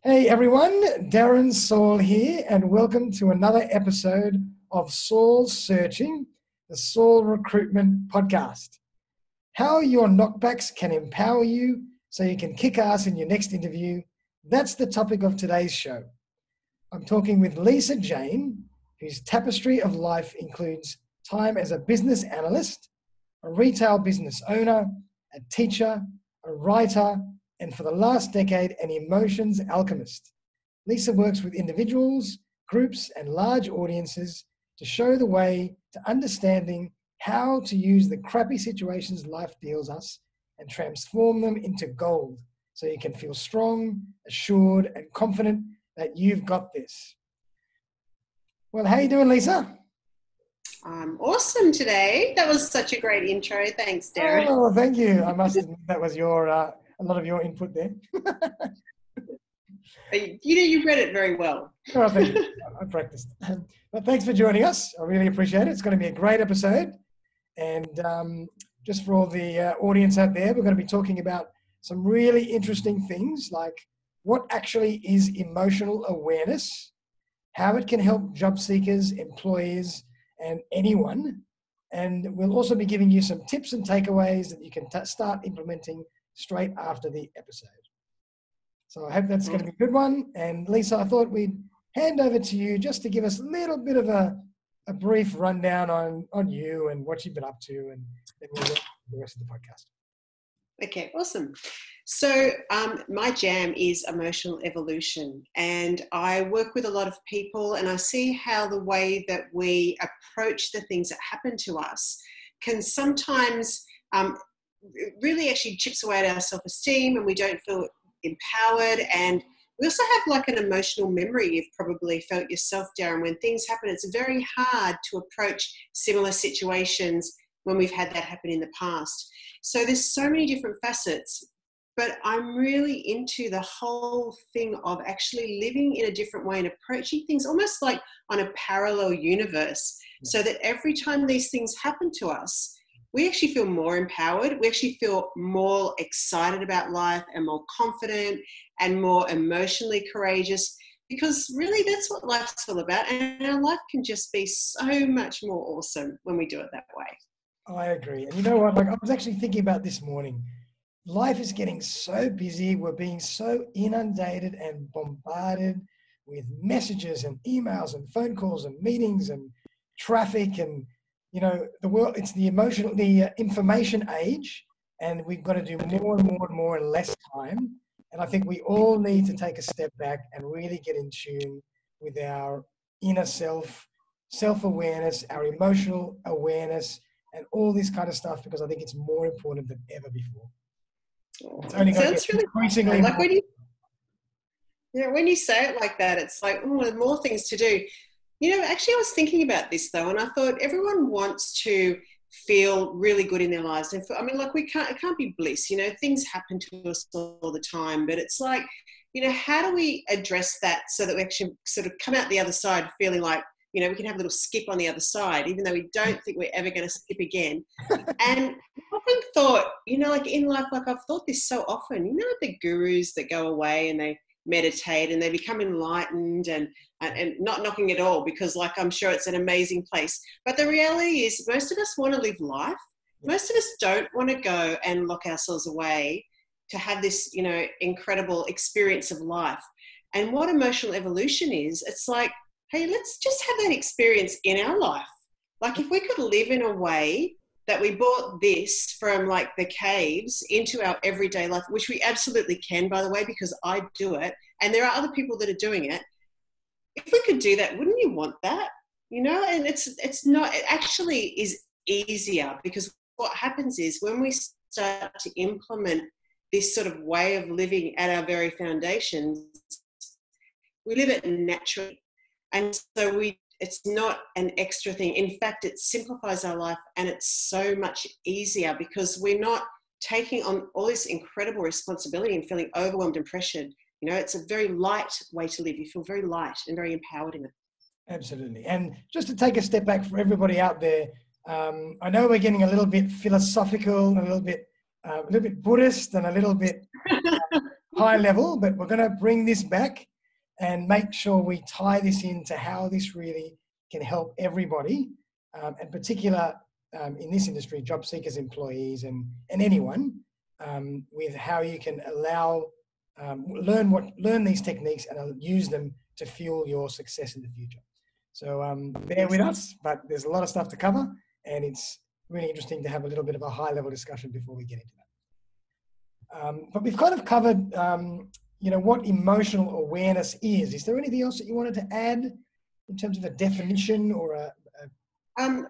Hey everyone, Darren Saul here, and welcome to another episode of Saul Searching, the Saul Recruitment Podcast. How your knockbacks can empower you so you can kick ass in your next interview. That's the topic of today's show. I'm talking with Lisa Jayne, whose tapestry of life includes time as a business analyst, a retail business owner, a teacher, a writer, and for the last decade, an emotions alchemist. Lisa works with individuals, groups, and large audiences to show the way to understanding how to use the crappy situations life deals us and transform them into gold so you can feel strong, assured, and confident that you've got this. Well, how you doing, Lisa? I'm awesome today. That was such a great intro. Thanks, Darren. Oh, thank you. I must admit that was a lot of your input there. You read it very well. Oh, thank you. I practiced. But thanks for joining us. I really appreciate it. It's going to be a great episode. And just for all the audience out there, we're going to be talking about some really interesting things like what actually is emotional awareness, how it can help job seekers, employees, and anyone. And we'll also be giving you some tips and takeaways that you can start implementing straight after the episode. So I hope that's going to be a good one. And Lisa, I thought we'd hand over to you just to give us a little bit of a brief rundown on you and what you've been up to, and then we'll get the rest of the podcast. Okay, awesome. So my jam is emotional evolution, and I work with a lot of people, and I see how the way that we approach the things that happen to us can sometimes really actually chips away at our self-esteem, and we don't feel empowered. And we also have like an emotional memory. You've probably felt yourself, Darren, when things happen, it's very hard to approach similar situations when we've had that happen in the past. So there's so many different facets, but I'm really into the whole thing of actually living in a different way and approaching things almost like on a parallel universe, so that every time these things happen to us, we actually feel more empowered. We actually feel more excited about life and more confident and more emotionally courageous, because really that's what life's all about. And our life can just be so much more awesome when we do it that way. I agree. And you know what? Like, I was actually thinking about this morning. Life is getting so busy. We're being so inundated and bombarded with messages and emails and phone calls and meetings and traffic, and you know, the world, it's the information age, and we've got to do more and more and more in less time. And I think we all need to take a step back and really get in tune with our inner self-awareness, our emotional awareness, and all this kind of stuff, because I think it's more important than ever before. It's only going to get really increasingly like when you say it like that, it's like, oh, there are more things to do. You know, actually, I was thinking about this though, and I thought everyone wants to feel really good in their lives. And I mean, like, it can't be bliss. You know, things happen to us all the time, but it's like, you know, how do we address that so that we actually sort of come out the other side feeling like, you know, we can have a little skip on the other side, even though we don't think we're ever going to skip again. And I often thought, you know, like in life, like I've thought this so often, you know, the gurus that go away and they meditate and they become enlightened, and not knocking it all, because like I'm sure it's an amazing place. But the reality is most of us want to live life. Most of us don't want to go and lock ourselves away to have this, you know, incredible experience of life. And what emotional evolution is, it's like, hey, let's just have that experience in our life. Like if we could live in a way that we brought this from like the caves into our everyday life, which we absolutely can, by the way, because I do it, and there are other people that are doing it. If we could do that, wouldn't you want that? You know, and it's not, it actually is easier, because what happens is when we start to implement this sort of way of living at our very foundations, we live it naturally. And so it's not an extra thing. In fact, it simplifies our life, and it's so much easier because we're not taking on all this incredible responsibility and feeling overwhelmed and pressured. You know, it's a very light way to live. You feel very light and very empowered in it. Absolutely. And just to take a step back for everybody out there, I know we're getting a little bit philosophical, a little bit Buddhist, and a little bit high level, but we're going to bring this back and make sure we tie this into how this really can help everybody, in particular in this industry, job seekers, employees, and anyone, with how you can learn these techniques and use them to fuel your success in the future. So bear with us, but there's a lot of stuff to cover, and it's really interesting to have a little bit of a high-level discussion before we get into that. But we've kind of covered, what emotional awareness is. Is there anything else that you wanted to add in terms of a definition or a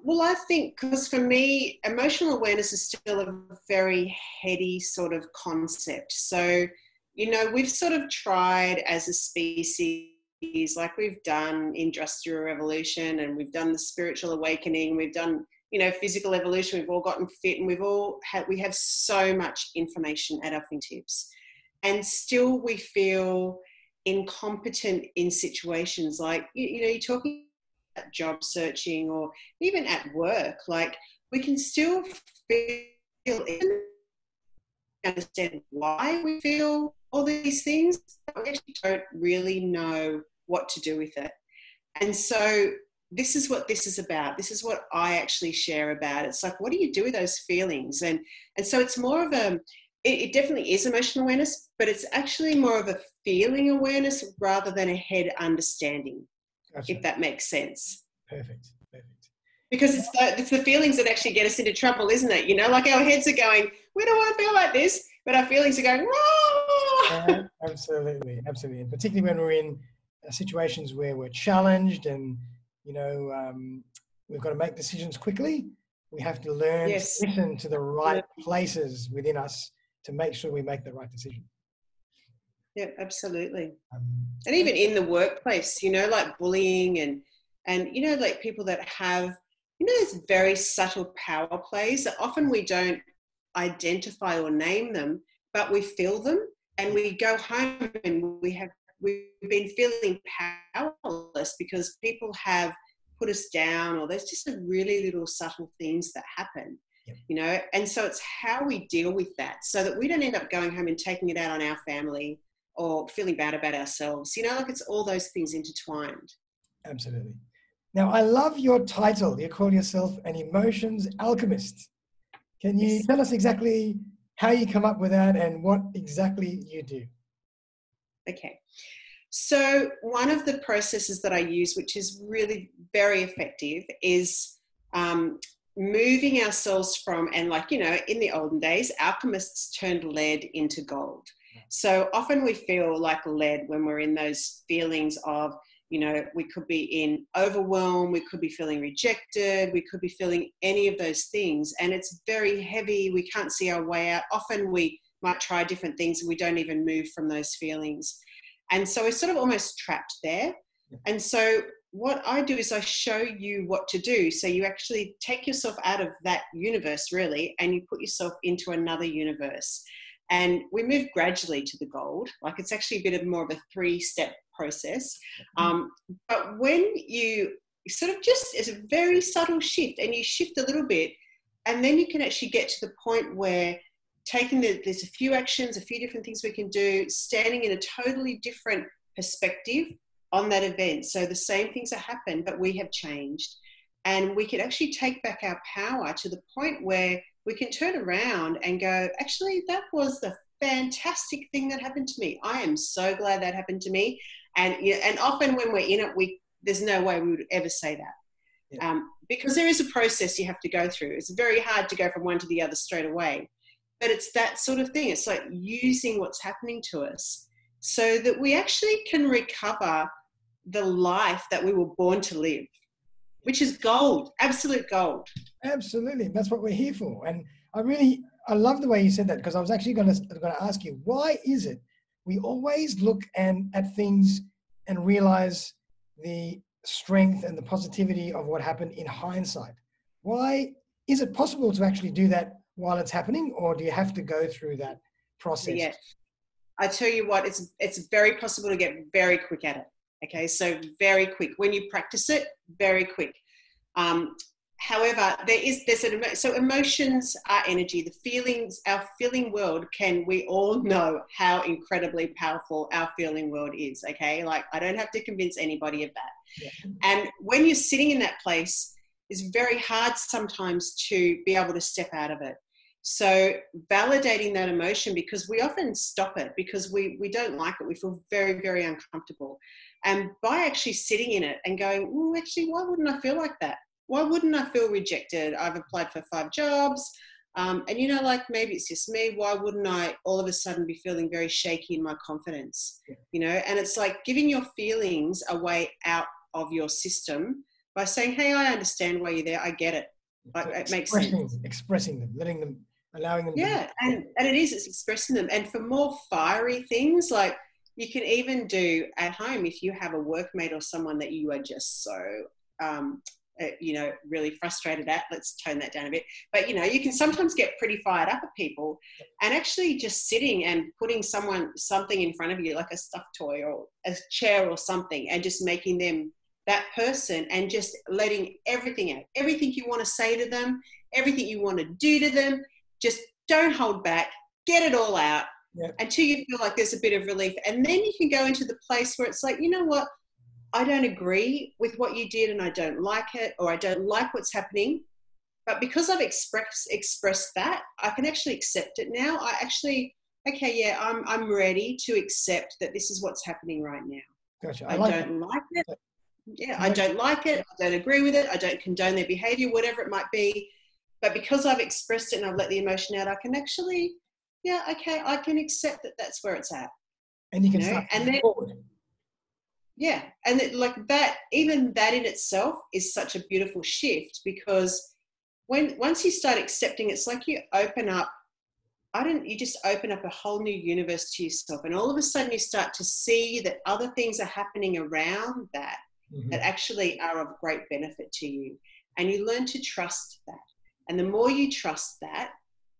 well, I think, because for me, emotional awareness is still a very heady sort of concept. So, we've sort of tried as a species, like we've done industrial revolution, and we've done the spiritual awakening, we've done, physical evolution, we've all gotten fit, and we have so much information at our fingertips. And still we feel incompetent in situations like, you're talking at job searching or even at work, like we can still feel, understand why we feel all these things, but we actually don't really know what to do with it. And so this is what this is about. This is what I actually share about. It's like, what do you do with those feelings? And so it's more of it definitely is emotional awareness, but it's actually more of a feeling awareness rather than a head understanding. Gotcha. If that makes sense. Perfect. Because it's the feelings that actually get us into trouble, isn't it? Like our heads are going, we don't want to feel like this, but our feelings are going, whoa! Absolutely. And particularly when we're in situations where we're challenged and, we've got to make decisions quickly, we have to learn to listen to the right places within us to make sure we make the right decision. Yeah, absolutely. And even in the workplace, like bullying and like people that have, there's very subtle power plays that often we don't identify or name them, but we feel them, and we go home and we've been feeling powerless because people have put us down, or there's just a really little subtle things that happen. Yep. And so it's how we deal with that so that we don't end up going home and taking it out on our family or feeling bad about ourselves. Like it's all those things intertwined. Absolutely. Now, I love your title. You call yourself an emotions alchemist. Can you tell us exactly how you come up with that and what exactly you do? Okay. So one of the processes that I use, which is really very effective, is moving ourselves from, and in the olden days, alchemists turned lead into gold. So often we feel like lead when we're in those feelings of, we could be in overwhelm, we could be feeling rejected, we could be feeling any of those things. And it's very heavy. We can't see our way out. Often we might try different things and we don't even move from those feelings. And so we're sort of almost trapped there. And so what I do is I show you what to do. So you actually take yourself out of that universe, really, and you put yourself into another universe. And we move gradually to the gold. Like it's actually a bit of more of a 3-step process. But when you sort of it's a very subtle shift, and you shift a little bit, and then you can actually get to the point where there's a few actions, a few different things we can do, standing in a totally different perspective on that event. So the same things have happened, but we have changed. And we can actually take back our power to the point where we can turn around and go, actually, that was the fantastic thing that happened to me. I am so glad that happened to me. And often when we're in it, there's no way we would ever say that. Yeah. Because there is a process you have to go through. It's very hard to go from one to the other straight away. But it's that sort of thing. It's like using what's happening to us so that we actually can recover the life that we were born to live, which is gold, absolute gold. Absolutely. That's what we're here for. And I love the way you said that, because I was actually going to ask you, why is it we always look at things and realize the strength and the positivity of what happened in hindsight? Why is it possible to actually do that while it's happening, or do you have to go through that process? Yeah, I tell you what, it's very possible to get very quick at it. Okay, so very quick. When you practice it, very quick. However, so emotions are energy. The feelings, our feeling world we all know how incredibly powerful our feeling world is, okay? Like, I don't have to convince anybody of that. Yeah. And when you're sitting in that place, it's very hard sometimes to be able to step out of it. So validating that emotion, because we often stop it because we don't like it. We feel very, very uncomfortable. And by actually sitting in it and going, actually, why wouldn't I feel like that? Why wouldn't I feel rejected? I've applied for 5 jobs. And, like, maybe it's just me. Why wouldn't I all of a sudden be feeling very shaky in my confidence? And it's like giving your feelings a way out of your system by saying, hey, I understand why you're there. I get it. It makes sense. Expressing them, allowing them to. And it's expressing them. And for more fiery things, like, you can even do at home if you have a workmate or someone that you are just so, really frustrated at. Let's tone that down a bit. But, you can sometimes get pretty fired up at people, and actually just sitting and putting something in front of you, like a stuffed toy or a chair or something, and just making them that person and just letting everything out, everything you want to say to them, everything you want to do to them. Just don't hold back, get it all out until you feel like there's a bit of relief. And then you can go into the place where it's like, you know what? I don't agree with what you did and I don't like it, or I don't like what's happening. But because I've expressed that, I can actually accept it now. I'm ready to accept that this is what's happening right now. Gotcha. I don't like it. I don't like it. I don't agree with it. I don't condone their behavior, whatever it might be. But because I've expressed it and I've let the emotion out, I can actually, I can accept that that's where it's at. And you can start to move forward. Yeah. And even that in itself is such a beautiful shift, because once you start accepting, it's like you just open up a whole new universe to yourself. And all of a sudden you start to see that other things are happening around that actually are of great benefit to you. And you learn to trust that. And the more you trust that,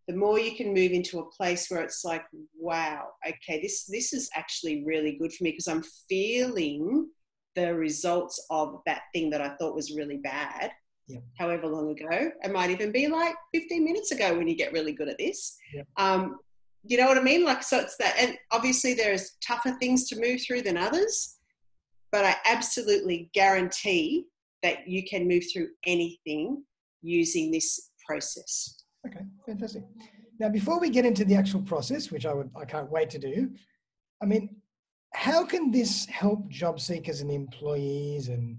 the more you can move into a place where it's like, wow, okay, this is actually really good for me, because I'm feeling the results of that thing that I thought was really bad, however long ago. It might even be like 15 minutes ago when you get really good at this. You know what I mean? Like, so it's that. And obviously there's tougher things to move through than others, but I absolutely guarantee that you can move through anything using this process. Okay, fantastic. Now, before we get into the actual process, which I can't wait to do, I mean, how can this help job seekers and employees and,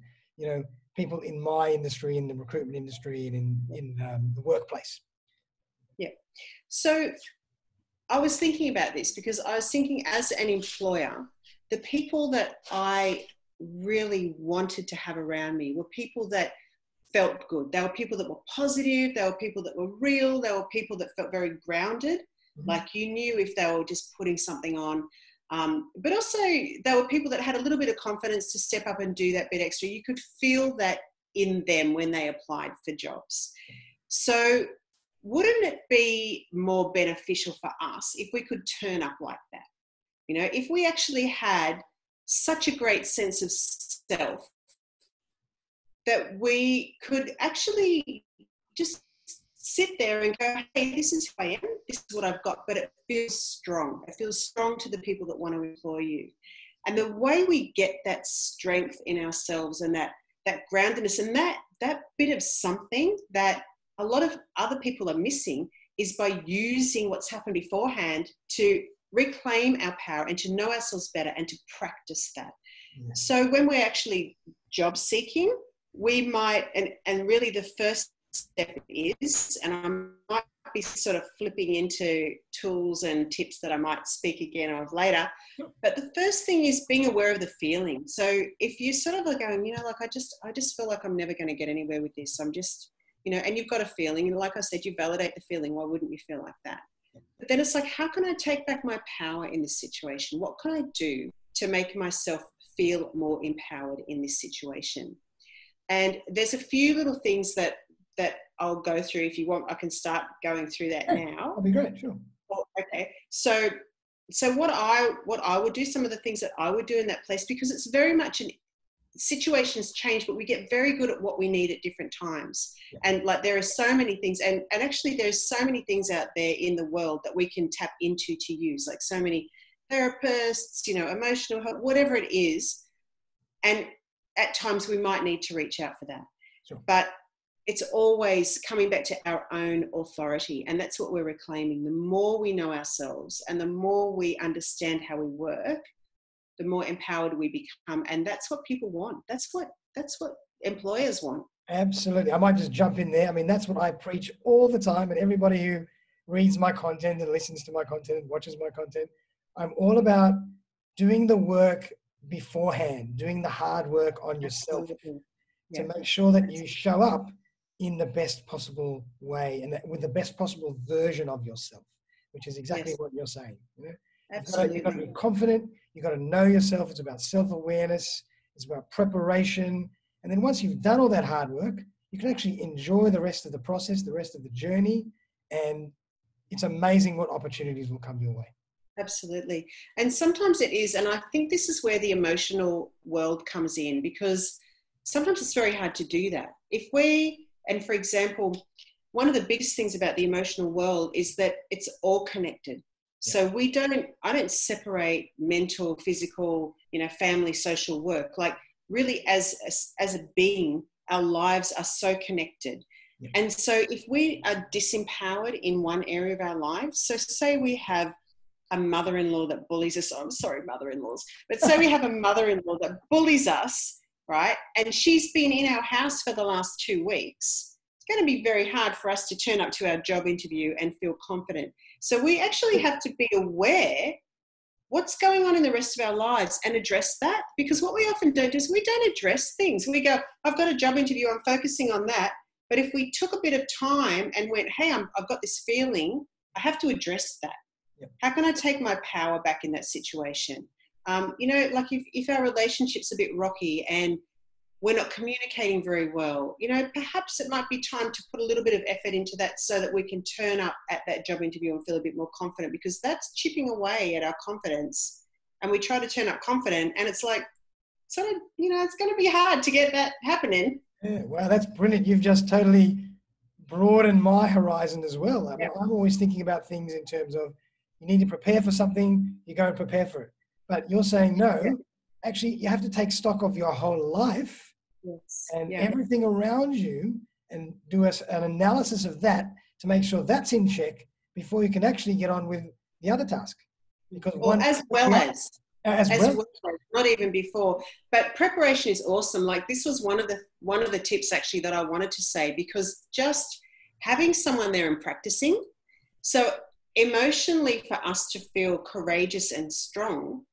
people in my industry, in the recruitment industry, and in the workplace? Yeah. So I was thinking about this because I was thinking, as an employer, the people that I really wanted to have around me were people that felt good. They were people that were positive. They were people that were real. They were people that felt very grounded. Like, you knew if they were just putting something on. But also they were people that had a little bit of confidence to step up and do that bit extra. You could feel that in them when they applied for jobs. So wouldn't it be more beneficial for us if we could turn up like that? If we actually had such a great sense of self that we could actually just sit there and go, hey, this is who I am, this is what I've got, but it feels strong. It feels strong to the people that want to employ you. And the way we get that strength in ourselves and that groundedness and that bit of something that a lot of other people are missing is by using what's happened beforehand to reclaim our power and to know ourselves better and to practice that. Yeah. So when we're actually job seeking, we might, and really the first step is, and I might be sort of flipping into tools and tips that I might speak again of later, but the first thing is being aware of the feeling. So if you sort of are going, like, I just feel like I'm never going to get anywhere with this. I'm just, and you've got a feeling, and like I said, you validate the feeling. Why wouldn't you feel like that? But then it's like, how can I take back my power in this situation? What can I do to make myself feel more empowered in this situation? And there's a few little things that I'll go through. If you want, I can start going through that now. That'd be great, sure. Okay. So what I would do, some of the things that I would do in that place, because it's very much situations change, but we get very good at what we need at different times. Yeah. And like there are so many things, and actually there's so many things out there in the world that we can tap into to use, like so many therapists, emotional help, whatever it is. And at times we might need to reach out for that. Sure. But it's always coming back to our own authority. And that's what we're reclaiming. The more we know ourselves and the more we understand how we work, the more empowered we become. And that's what people want. That's what employers want. Absolutely. I might just jump in there. I mean, that's what I preach all the time. And everybody who reads my content and listens to my content and watches my content, I'm all about doing the work beforehand, doing the hard work on yourself. Absolutely. To make sure that you show up in the best possible way and with the best possible version of yourself, which is exactly what you're saying. Absolutely. You've got to be confident. You've got to know yourself. It's about self-awareness. It's about preparation. And then once you've done all that hard work, you can actually enjoy the rest of the process, the rest of the journey. And it's amazing what opportunities will come your way. Absolutely. And sometimes it is, and I think this is where the emotional world comes in, because sometimes it's very hard to do that. And for example, one of the biggest things about the emotional world is that it's all connected. So I don't separate mental, physical, family, social work. Like really as a being, our lives are so connected. Yeah. And so if we are disempowered in one area of our lives, so say we have a mother-in-law that bullies us. I'm sorry, mother-in-laws, but say we have a mother-in-law that bullies us, right? And she's been in our house for the last 2 weeks. It's going to be very hard for us to turn up to our job interview and feel confident. So we actually have to be aware what's going on in the rest of our lives and address that, because what we often don't do is we don't address things. We go, I've got a job interview, I'm focusing on that. But if we took a bit of time and went, hey, I've got this feeling, I have to address that. Yep. How can I take my power back in that situation? Like if our relationship's a bit rocky and we're not communicating very well, perhaps it might be time to put a little bit of effort into that so that we can turn up at that job interview and feel a bit more confident, because that's chipping away at our confidence. And we try to turn up confident and it's like, sort of, it's going to be hard to get that happening. Yeah, wow, that's brilliant. You've just totally broadened my horizon as well. I mean, I'm always thinking about things in terms of you need to prepare for something, you go and prepare for it. But you're saying, no, actually, you have to take stock of your whole life and everything around you and do an analysis of that to make sure that's in check before you can actually get on with the other task. Because not even before. But preparation is awesome. Like this was one of the tips actually that I wanted to say, because just having someone there and practicing. So emotionally, for us to feel courageous and strong,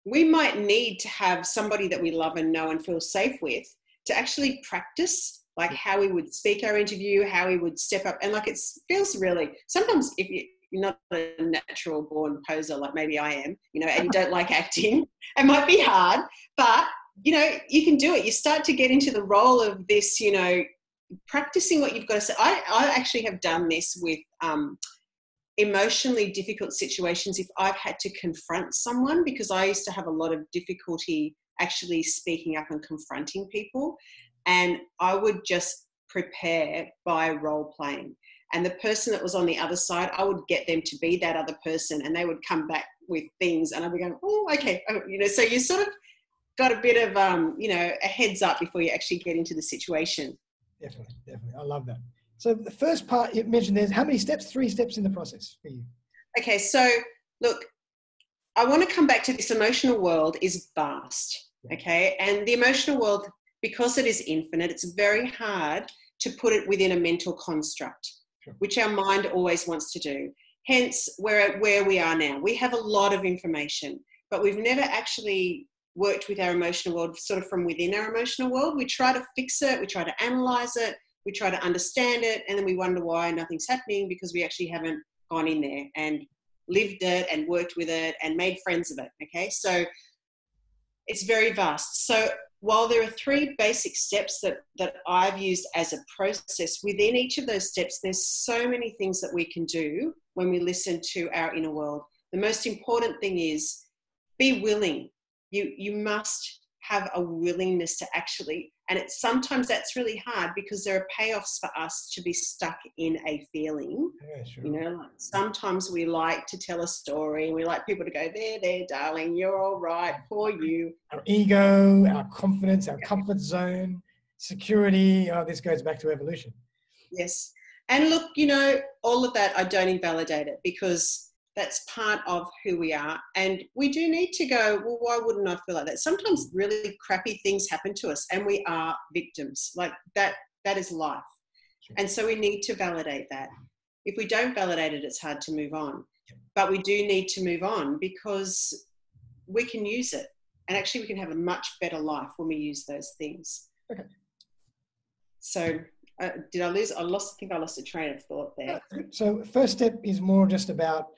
we might need to have somebody that we love and know and feel safe with to actually practice, like how we would speak our interview, how we would step up. And like it feels really, sometimes if you're not a natural born poser like maybe I am, and you don't like acting, it might be hard, but you can do it. You start to get into the role of this, practicing what you've got to say. I actually have done this with emotionally difficult situations if I've had to confront someone, because I used to have a lot of difficulty actually speaking up and confronting people. And I would just prepare by role playing. And the person that was on the other side, I would get them to be that other person and they would come back with things and I'd be going, oh, okay. So you sort of got a bit of, a heads up before you actually get into the situation. Definitely. I love that. So the first part you mentioned, there's how many steps? 3 steps in the process for you. Okay, so look, I want to come back to this emotional world is vast, okay? And the emotional world, because it is infinite, it's very hard to put it within a mental construct, which our mind always wants to do. Hence, where we are now. We have a lot of information, but we've never actually worked with our emotional world sort of from within our emotional world. We try to fix it, we try to analyze it, we try to understand it, and then we wonder why nothing's happening because we actually haven't gone in there and lived it and worked with it and made friends of it, okay? So it's very vast. So while there are 3 basic steps that I've used as a process, within each of those steps, there's so many things that we can do when we listen to our inner world. The most important thing is be willing. You must have a willingness to actually, and it's sometimes that's really hard because there are payoffs for us to be stuck in a feeling. Yeah, sure. You know, like sometimes we like to tell a story and we like people to go, there, darling, you're all right, poor you. Our ego, our confidence, our comfort zone, security. Oh, this goes back to evolution. Yes. And look, you know, all of that, I don't invalidate it because that's part of who we are. And we do need to go, well, why wouldn't I feel like that? Sometimes really crappy things happen to us and we are victims. Like that is life. And so we need to validate that. If we don't validate it, it's hard to move on. But we do need to move on because we can use it. And actually we can have a much better life when we use those things. Okay. So did I lose? I think I lost a train of thought there. So first step is more just about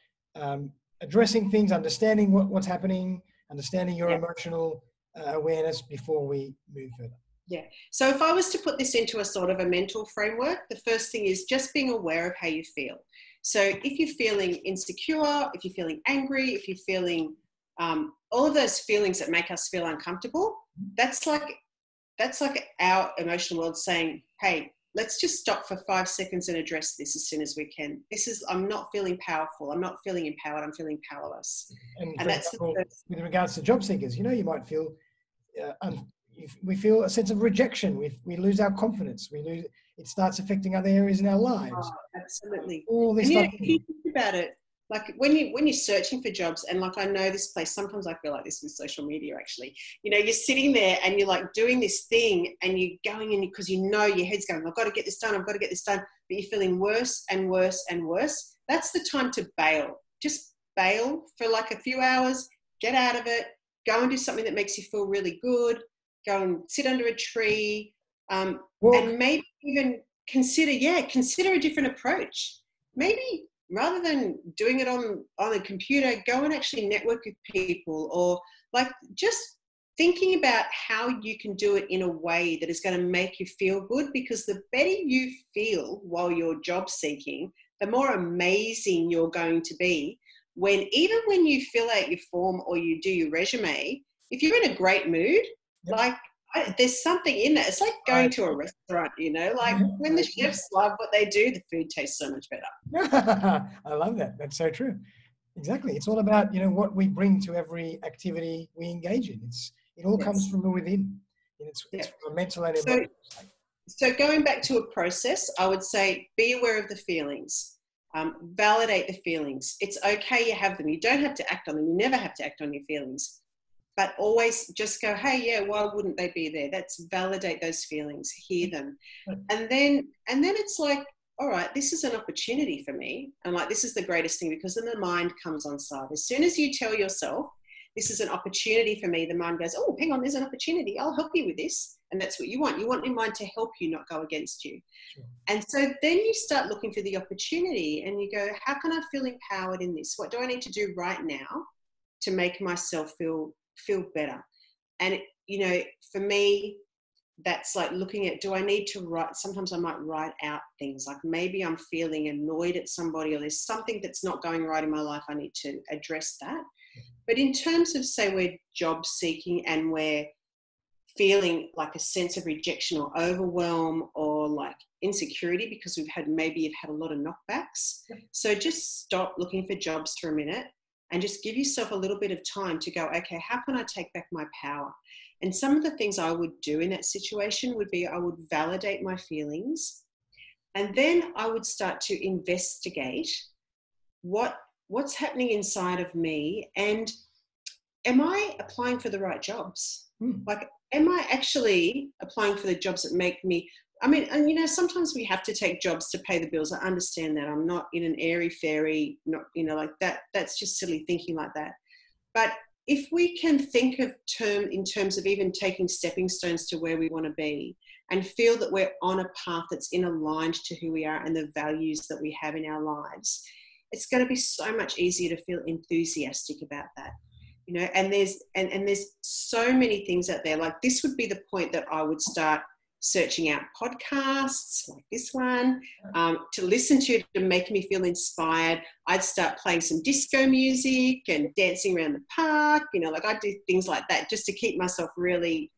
addressing things, understanding what's happening, understanding your emotional awareness before we move further. Yeah. So if I was to put this into a sort of a mental framework, the first thing is just being aware of how you feel. So if you're feeling insecure, if you're feeling angry, if you're feeling all of those feelings that make us feel uncomfortable, that's like our emotional world saying, hey, let's just stop for 5 seconds and address this as soon as we can. I'm not feeling powerful. I'm not feeling empowered. I'm feeling powerless. And that's example, with regards to job seekers, you know, you might feel, we feel a sense of rejection. We lose our confidence. It starts affecting other areas in our lives. Oh, absolutely. All this and stuff. If you think about it, like when you're searching for jobs, and like I know this place, sometimes I feel like this with social media actually, you know, you're sitting there and you're like doing this thing and you're going in because you know your head's going, I've got to get this done, but you're feeling worse and worse and worse. That's the time to bail. Just bail for like a few hours, get out of it, go and do something that makes you feel really good, go and sit under a tree, and maybe even consider a different approach. Maybe rather than doing it on a computer, go and actually network with people, or like just thinking about how you can do it in a way that is going to make you feel good, because the better you feel while you're job seeking, the more amazing you're going to be even when you fill out your form or you do your resume. If you're in a great mood, like there's something in that. It's like going to a restaurant, you know, like when the chefs love what they do, the food tastes so much better. I love that. That's so true. Exactly. It's all about, you know, what we bring to every activity we engage in. It all comes from within. It's from a mental and emotional state. So going back to a process, I would say be aware of the feelings. Validate the feelings. It's okay you have them. You don't have to act on them. You never have to act on your feelings. But always just go, hey, yeah, why wouldn't they be there? That's validate those feelings, hear them. And then it's like, all right, this is an opportunity for me. And like, this is the greatest thing, because then the mind comes on side. As soon as you tell yourself, this is an opportunity for me, the mind goes, oh, hang on, there's an opportunity. I'll help you with this. And that's what you want. You want your mind to help you, not go against you. Sure. And so then you start looking for the opportunity and you go, how can I feel empowered in this? What do I need to do right now to make myself feel better? And you know, for me, that's like looking at, do I need to write? Sometimes I might write out things like, maybe I'm feeling annoyed at somebody, or there's something that's not going right in my life. I need to address that. But in terms of, say, we're job seeking and we're feeling like a sense of rejection or overwhelm or like insecurity because you've had a lot of knockbacks. So just stop looking for jobs for a minute and just give yourself a little bit of time to go, okay, how can I take back my power? And some of the things I would do in that situation would be, I would validate my feelings, and then I would start to investigate what's happening inside of me, and am I applying for the right jobs? Like, am I actually applying for the jobs that make me, and you know, sometimes we have to take jobs to pay the bills. I understand that. I'm not in an airy fairy, not, you know, like that. That's just silly thinking like that. But if we can think of in terms of even taking stepping stones to where we want to be, and feel that we're on a path that's in aligned to who we are and the values that we have in our lives, it's going to be so much easier to feel enthusiastic about that. You know, and there's so many things out there. Like, this would be the point that I would start searching out podcasts like this one to listen to make me feel inspired. I'd start playing some disco music and dancing around the park, like I do things like that just to keep myself really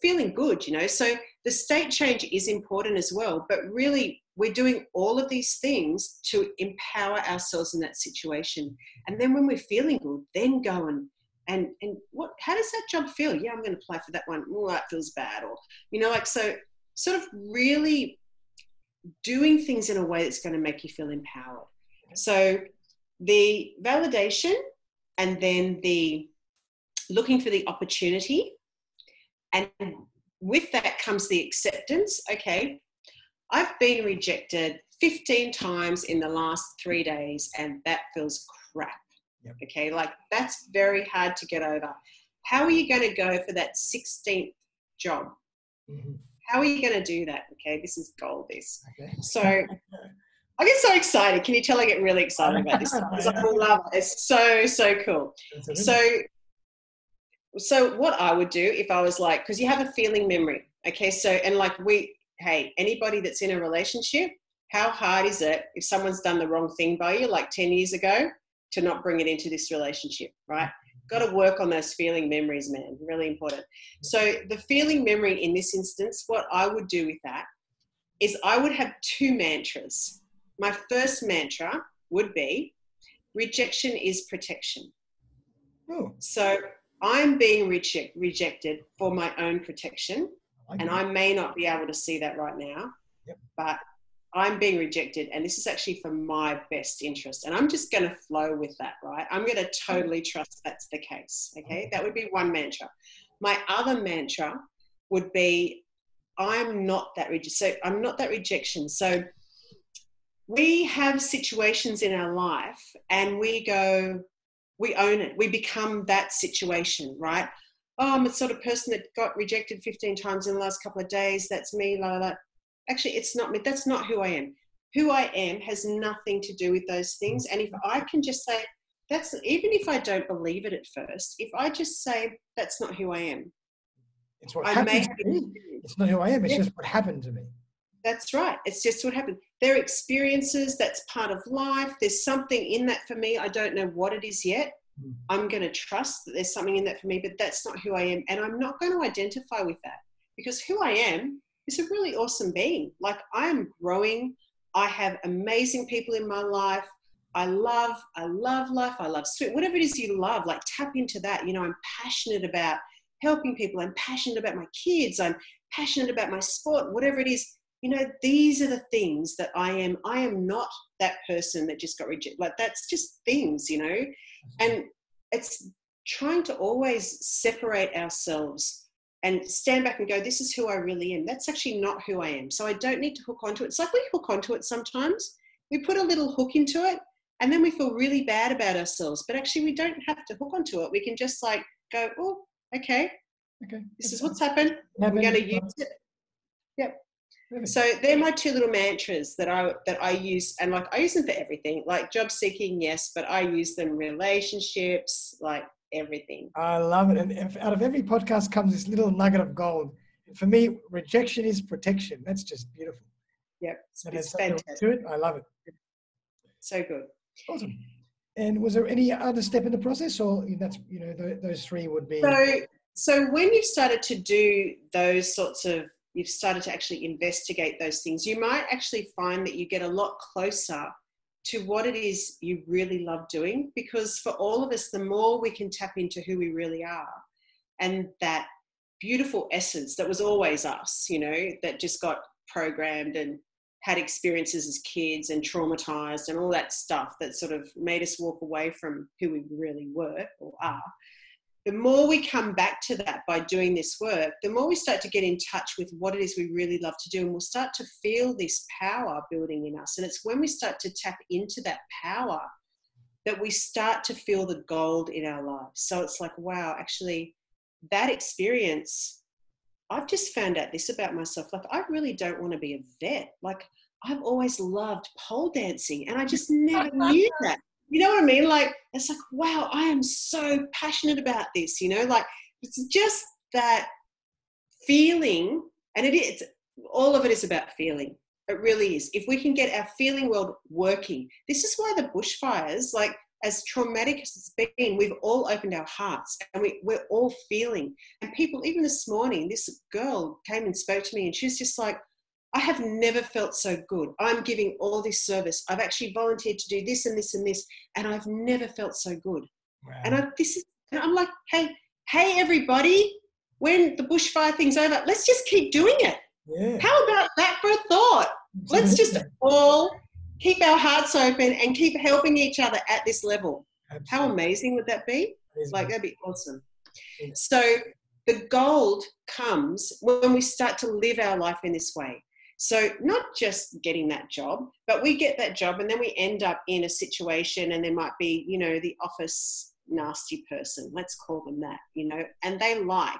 feeling good, So the state change is important as well, but really we're doing all of these things to empower ourselves in that situation. And then when we're feeling good, then go and how does that job feel? Yeah, I'm going to apply for that one. Oh, that feels bad. Or, so sort of really doing things in a way that's going to make you feel empowered. So the validation, and then the looking for the opportunity, and with that comes the acceptance. Okay, I've been rejected 15 times in the last 3 days, and that feels crap. Yep. Okay, like that's very hard to get over. How are you going to go for that 16th job? Mm-hmm. How are you going to do that? Okay, this is gold, this. Okay. So I get so excited. Can you tell I get really excited about this stuff? Because I love it. It's so cool. So what I would do if I was like, because you have a feeling memory. Okay, so, and like anybody that's in a relationship, how hard is it if someone's done the wrong thing by you like 10 years ago to not bring it into this relationship, right? Got to work on those feeling memories, man. Really important. So the feeling memory in this instance, what I would do with that is I would have 2 mantras. My first mantra would be, rejection is protection. Oh. So I'm being rejected for my own protection. And I may not be able to see that right now, but I'm being rejected, and this is actually for my best interest. And I'm just going to flow with that, right? I'm going to totally trust that's the case, okay? That would be one mantra. My other mantra would be, I'm not that rejection. So we have situations in our life, and we own it. We become that situation, right? Oh, I'm the sort of person that got rejected 15 times in the last couple of days. That's me, la, la, la. Actually, it's not me. That's not who I am. Who I am has nothing to do with those things. And if I can just say, even if I don't believe it at first, if I just say, that's not who I am. It's what happened to me. It's not who I am. It's just what happened to me. That's right. It's just what happened. There are experiences. That's part of life. There's something in that for me. I don't know what it is yet. I'm going to trust that there's something in that for me, but that's not who I am. And I'm not going to identify with that, because who I am is a really awesome being. Like, I am growing. I have amazing people in my life. I love life. I love sweet, whatever it is you love, like tap into that. I'm passionate about helping people. I'm passionate about my kids. I'm passionate about my sport, whatever it is. These are the things that I am. I am not that person that just got rejected. Like, that's just things, and it's trying to always separate ourselves and stand back and go, this is who I really am. That's actually not who I am. So I don't need to hook onto it. It's like we hook onto it sometimes. We put a little hook into it, and then we feel really bad about ourselves. But actually, we don't have to hook onto it. We can just like go, oh, okay. This is what's happened. I'm going to use it. Yep. So they're my 2 little mantras that I use, and like I use them for everything, like job seeking, yes, but I use them relationships, like everything. I love it. And out of every podcast comes this little nugget of gold. For me, rejection is protection. That's just beautiful. Yep, it's fantastic. To it. I love it. So good. Awesome. And was there any other step in the process, or that's those 3 would be? So when you've started to do those sorts of, you've started to actually investigate those things, you might actually find that you get a lot closer to what it is you really love doing. Because for all of us, the more we can tap into who we really are, and that beautiful essence that was always us, that just got programmed and had experiences as kids and traumatized and all that stuff that sort of made us walk away from who we really were or are. The more we come back to that by doing this work, the more we start to get in touch with what it is we really love to do, and we'll start to feel this power building in us. And it's when we start to tap into that power that we start to feel the gold in our lives. So it's like, wow, actually, that experience, I've just found out this about myself. Like, I really don't want to be a vet. Like, I've always loved pole dancing, and I just never knew that. You know what I mean? Like, it's like, wow, I am so passionate about this, like, it's just that feeling. And it is, all of it is about feeling. It really is. If we can get our feeling world working, this is why the bushfires, like as traumatic as it's been, we've all opened our hearts and we're all feeling. And people, even this morning, this girl came and spoke to me and she was just like, I have never felt so good. I'm giving all this service. I've actually volunteered to do this and this and this, and I've never felt so good. Wow. And I'm like, hey, everybody, when the bushfire thing's over, let's just keep doing it. Yeah. How about that for a thought? Let's just all keep our hearts open and keep helping each other at this level. Absolutely. How amazing would that be? Like, that'd be awesome. Yeah. So the gold comes when we start to live our life in this way. So not just getting that job, but we get that job and then we end up in a situation and there might be, you know, the office nasty person, let's call them that, you know, and they like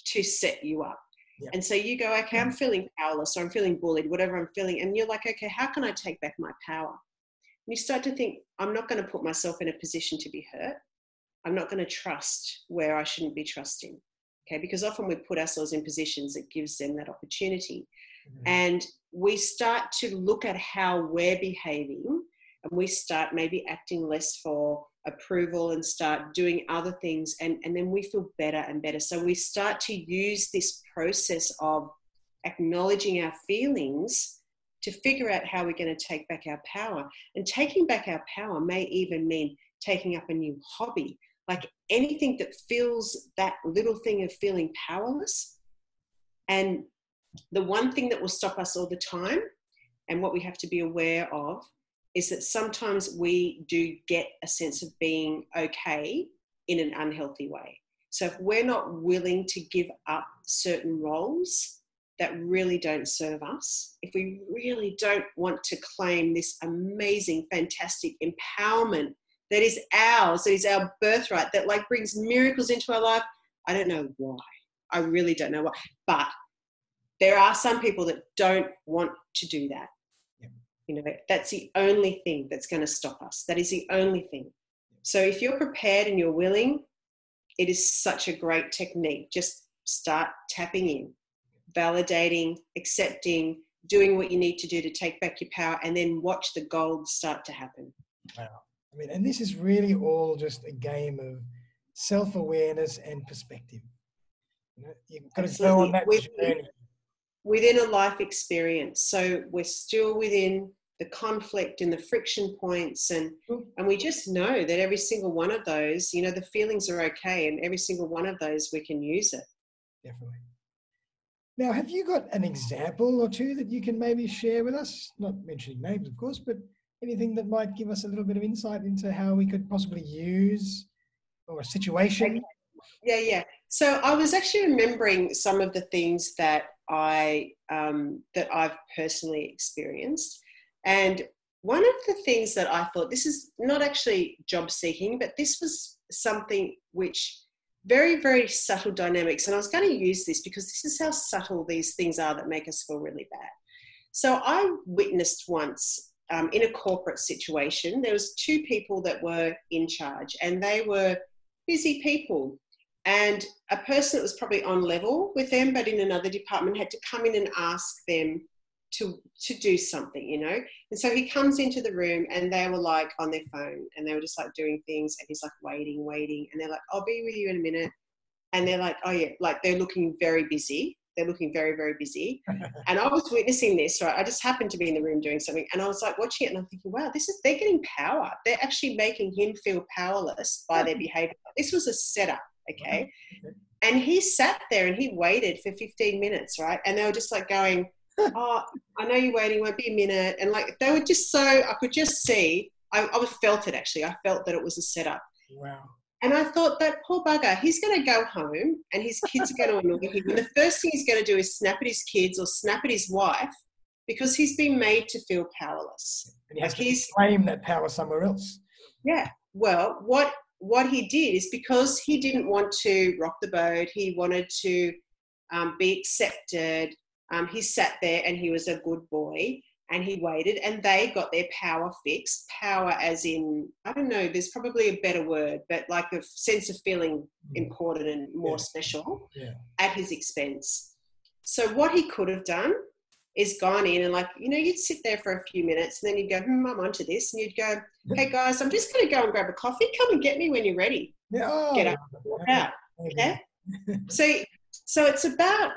to set you up. Yeah. And so you go, okay, I'm feeling powerless or I'm feeling bullied, whatever I'm feeling. And you're like, okay, how can I take back my power? And you start to think, I'm not going to put myself in a position to be hurt. I'm not going to trust where I shouldn't be trusting. Okay, because often we put ourselves in positions that gives them that opportunity. Mm-hmm. And we start to look at how we're behaving and we start maybe acting less for approval and start doing other things and then we feel better and better. So we start to use this process of acknowledging our feelings to figure out how we're going to take back our power. And taking back our power may even mean taking up a new hobby. Like anything that feels that little thing of feeling powerless. And the one thing that will stop us all the time and what we have to be aware of is that sometimes we do get a sense of being okay in an unhealthy way. So if we're not willing to give up certain roles that really don't serve us, if we really don't want to claim this amazing, fantastic empowerment that is ours, that is our birthright, that like brings miracles into our life, I don't know why. I really don't know why. But there are some people that don't want to do that. You know, that's the only thing that's going to stop us. That is the only thing. So if you're prepared and you're willing, it is such a great technique. Just start tapping in, validating, accepting, doing what you need to do to take back your power, and then watch the gold start to happen. Wow. I mean, and this is really all just a game of self-awareness and perspective. You know, you've got to go on that journey. Within a life experience. So we're still within the conflict and the friction points and we just know that every single one of those, you know, the feelings are okay and every single one of those we can use it. Definitely. Now, have you got an example or two that you can maybe share with us? Not mentioning names, of course, but anything that might give us a little bit of insight into how we could possibly use or a situation? Okay. Yeah. So I was actually remembering some of the things that I've personally experienced. And one of the things that I thought, this is not actually job seeking, but this was something which very, very subtle dynamics. And I was going to use this because this is how subtle these things are that make us feel really bad. So I witnessed once in a corporate situation, there was two people that were in charge and they were busy people. And a person that was probably on level with them, but in another department, had to come in and ask them to do something, you know. And so he comes into the room and they were like on their phone and they were just like doing things and he's like waiting. And they're like, I'll be with you in a minute. And they're like, oh yeah, like they're looking very busy. They're looking very, very busy. And I was witnessing this, right? I just happened to be in the room doing something and I was like watching it and I'm thinking, wow, they're getting power. They're actually making him feel powerless by their behavior. This was a setup. Okay. And he sat there and he waited for 15 minutes, right? And they were just like going, oh, I know you're waiting, won't be a minute. And like, they were just so, I could just see, I felt it actually. I felt that it was a setup. Wow. And I thought that poor bugger, he's going to go home and his kids are going to annoy him. And the first thing he's going to do is snap at his kids or snap at his wife because he's been made to feel powerless. And he has to claim that power somewhere else. Yeah. Well, what he did is because he didn't want to rock the boat, he wanted to be accepted. He sat there and he was a good boy and he waited and they got their power fix. Power as in, I don't know, there's probably a better word, but like a sense of feeling important and more special at his expense. So what he could have done is gone in, and like, you'd sit there for a few minutes and then you'd go, I'm onto this. And you'd go, hey guys, I'm just going to go and grab a coffee. Come and get me when you're ready. Yeah. Oh, Get up, walk out. Okay. So it's about,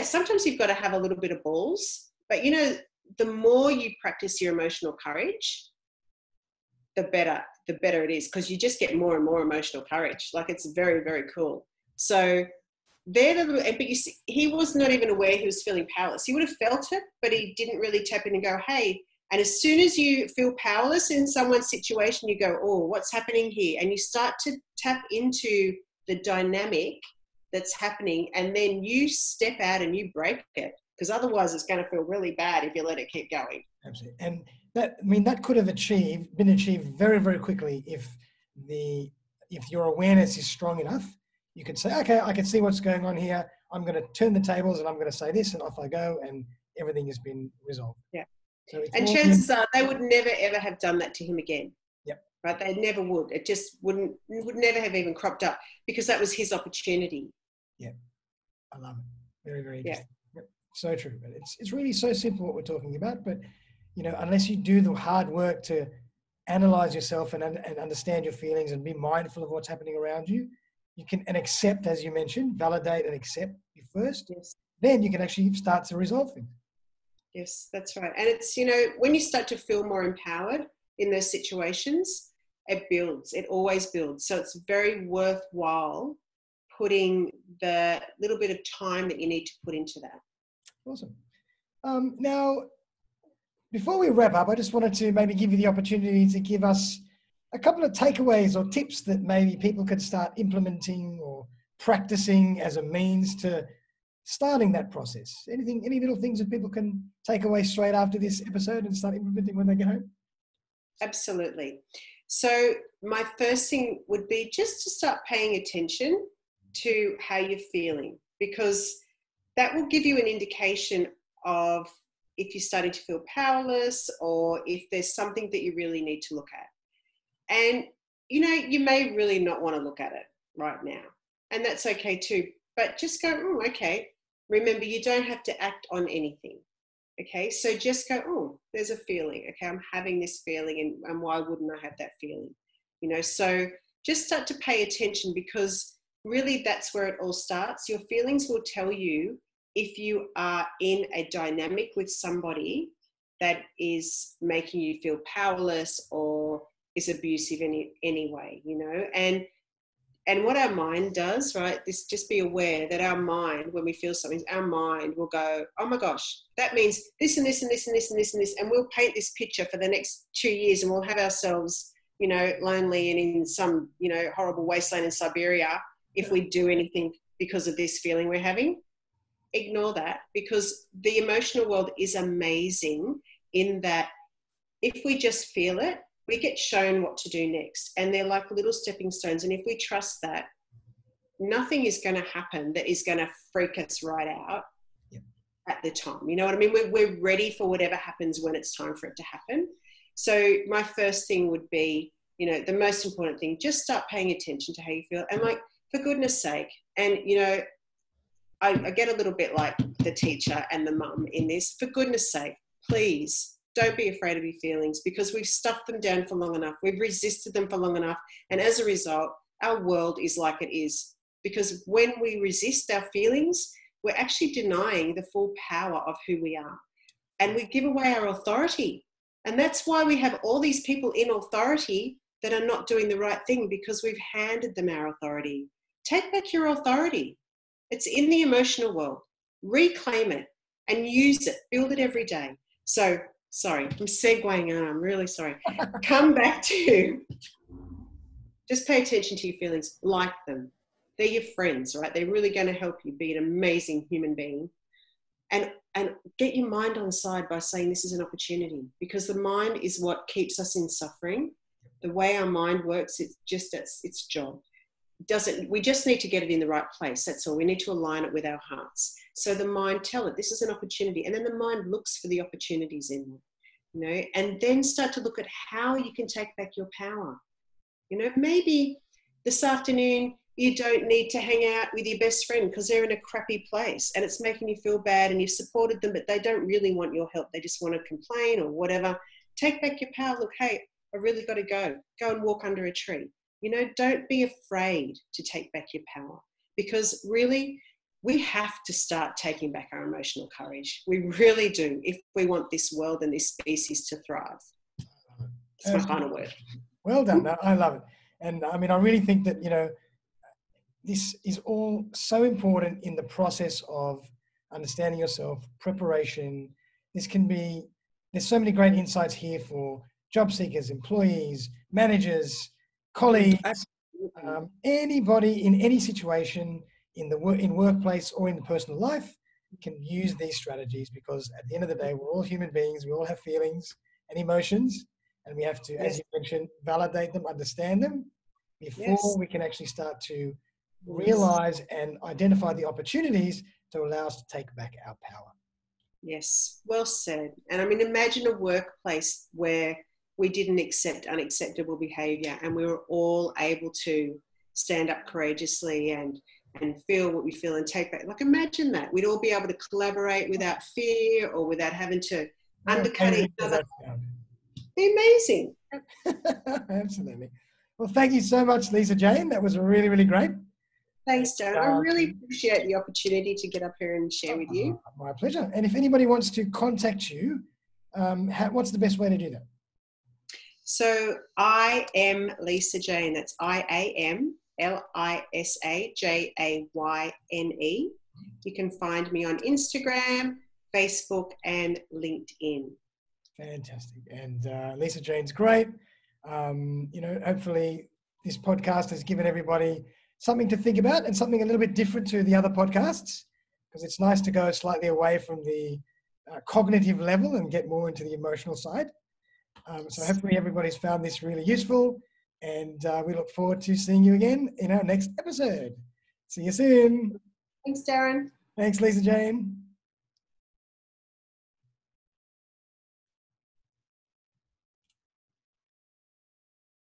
sometimes you've got to have a little bit of balls, but the more you practice your emotional courage, the better it is, because you just get more and more emotional courage. Like, it's very, very cool. So but you see, he was not even aware he was feeling powerless. He would have felt it, but he didn't really tap in and go, hey. And as soon as you feel powerless in someone's situation, you go, oh, what's happening here? And you start to tap into the dynamic that's happening, and then you step out and you break it, because otherwise it's going to feel really bad if you let it keep going. Absolutely. And that could have been achieved very, very quickly if your awareness is strong enough. You could say, okay, I can see what's going on here. I'm going to turn the tables and I'm going to say this, and off I go, and everything has been resolved. Yeah. So and chances are they would never, ever have done that to him again. Yep. Right? They never would. It just would never have even cropped up, because that was his opportunity. Yeah. I love it. Very, very interesting. Yeah. Yep. So true. But it's really so simple what we're talking about. But, unless you do the hard work to analyze yourself and understand your feelings and be mindful of what's happening around you, you can, and accept, as you mentioned, validate and accept you first. Yes. Then you can actually start to resolve things. Yes, that's right. And it's, when you start to feel more empowered in those situations, it builds. It always builds. So it's very worthwhile putting the little bit of time that you need to put into that. Awesome. Now, before we wrap up, I just wanted to maybe give you the opportunity to give us a couple of takeaways or tips that maybe people could start implementing or practicing as a means to starting that process. Any little things that people can take away straight after this episode and start implementing when they get home? Absolutely. So my first thing would be just to start paying attention to how you're feeling, because that will give you an indication of if you're starting to feel powerless, or if there's something that you really need to look at. And, you may really not want to look at it right now, and that's okay too. But just go, okay. Remember, you don't have to act on anything. Okay, so just go, there's a feeling. Okay, I'm having this feeling, and why wouldn't I have that feeling? So just start to pay attention, because really that's where it all starts. Your feelings will tell you if you are in a dynamic with somebody that is making you feel powerless or is abusive in any way, And what our mind does, right, just be aware that our mind, when we feel something, our mind will go, oh my gosh, that means this and this and this and this and this and this. And we'll paint this picture for the next 2 years, and we'll have ourselves, lonely and in some, horrible wasteland in Siberia if we do anything because of this feeling we're having. Ignore that, because the emotional world is amazing in that if we just feel it, we get shown what to do next. And they're like little stepping stones. And if we trust that, nothing is going to happen that is going to freak us right out at the time. You know what I mean? We're ready for whatever happens when it's time for it to happen. So my first thing would be, the most important thing, just start paying attention to how you feel. And like, for goodness sake, and, I get a little bit like the teacher and the mum in this, for goodness sake, please, don't be afraid of your feelings, because we've stuffed them down for long enough. We've resisted them for long enough. And as a result, our world is like it is. Because when we resist our feelings, we're actually denying the full power of who we are. And we give away our authority. And that's why we have all these people in authority that are not doing the right thing, because we've handed them our authority. Take back your authority. It's in the emotional world. Reclaim it and use it. Build it every day. So, sorry, I'm segueing on. I'm really sorry. Come back to, just pay attention to your feelings. Like them. They're your friends, right? They're really going to help you be an amazing human being. And get your mind on side by saying this is an opportunity, because the mind is what keeps us in suffering. The way our mind works, it's just its job. We just need to get it in the right place. That's all. We need to align it with our hearts. So the mind, tell it this is an opportunity, and then the mind looks for the opportunities in it, and then start to look at how you can take back your power. Maybe this afternoon You don't need to hang out with your best friend because they're in a crappy place and it's making you feel bad, and you've supported them, but they don't really want your help. They just want to complain or whatever. Take back your power. Look, hey, I really got to go. Go and walk under a tree. You know, don't be afraid to take back your power, because really, we have to start taking back our emotional courage. We really do, if we want this world and this species to thrive. It's my final word. Well done. No, I love it. And I mean, I really think that, you know, this is all so important in the process of understanding yourself, preparation. This can be, there's so many great insights here for job seekers, employees, managers, colleagues, anybody in any situation in the workplace or in personal life can use these strategies, because at the end of the day, we're all human beings. We all have feelings and emotions, and we have to, as you mentioned, validate them, understand them before we can actually start to realize and identify the opportunities to allow us to take back our power. Yes, well said. And I mean, imagine a workplace where we didn't accept unacceptable behavior and we were all able to stand up courageously and feel what we feel and take back. Like, imagine that. We'd all be able to collaborate without fear or without having to undercut each other. Be amazing. Absolutely. Well, thank you so much, Lisa Jayne. That was really, really great. Thanks, Darren. I really appreciate the opportunity to get up here and share with you. My pleasure. And if anybody wants to contact you, what's the best way to do that? So I am Lisa Jayne. That's IAM LISA JAYNE. You can find me on Instagram, Facebook, and LinkedIn. Fantastic. And Lisa Jayne's great. You know, hopefully this podcast has given everybody something to think about and something a little bit different to the other podcasts, because it's nice to go slightly away from the cognitive level and get more into the emotional side. So hopefully everybody's found this really useful, and we look forward to seeing you again in our next episode. See you soon. Thanks, Darren. Thanks, Lisa Jayne.